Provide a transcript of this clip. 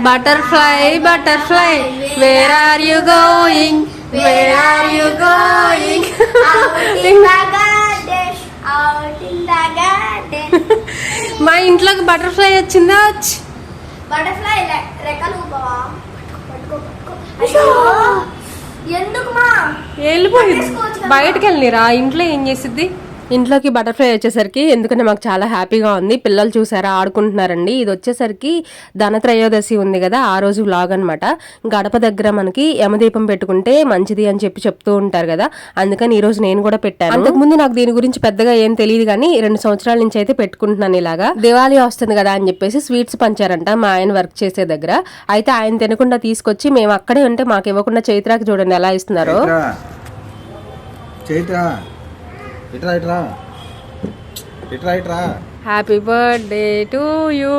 Butterfly butterfly where are you going, where are you going? మా ఇంట్లోకి butterfly వచ్చిందా? Butterfly రెక్కలు ఎందుకు మా వెళ్ళిపోయింది, బయటకు వెళ్ళిరా. ఇంట్లో ఏం చేసిద్ది? ఇంట్లోకి బటర్ఫ్లై వచ్చేసరికి ఎందుకంటే మాకు చాలా హ్యాపీగా ఉంది. పిల్లలు చూసారా ఆడుకుంటున్నారండి. ఇది వచ్చేసరికి ధనత్రయోదశి ఉంది కదా, ఆ రోజు వ్లాగ్ అనమాట. గడప దగ్గర మనకి యమదీపం పెట్టుకుంటే మంచిది అని చెప్తూ ఉంటారు కదా, అందుకని ఈ రోజు నేను కూడా పెట్టాను. అంతకుముందు నాకు దీని గురించి పెద్దగా ఏం తెలియదు కానీ 2 సంవత్సరాల నుంచి అయితే పెట్టుకుంటున్నాను. ఇలాగా దివాళీ వస్తుంది కదా అని చెప్పేసి స్వీట్స్ పంచారంట మా ఆయన వర్క్ చేసే దగ్గర. అయితే ఆయన తినకుండా తీసుకొచ్చి మేము అక్కడే ఉంటే మాకు ఇవ్వకుండా చైత్రాకి చూడండి ఎలా ఇస్తున్నారో. Happy birthday to you.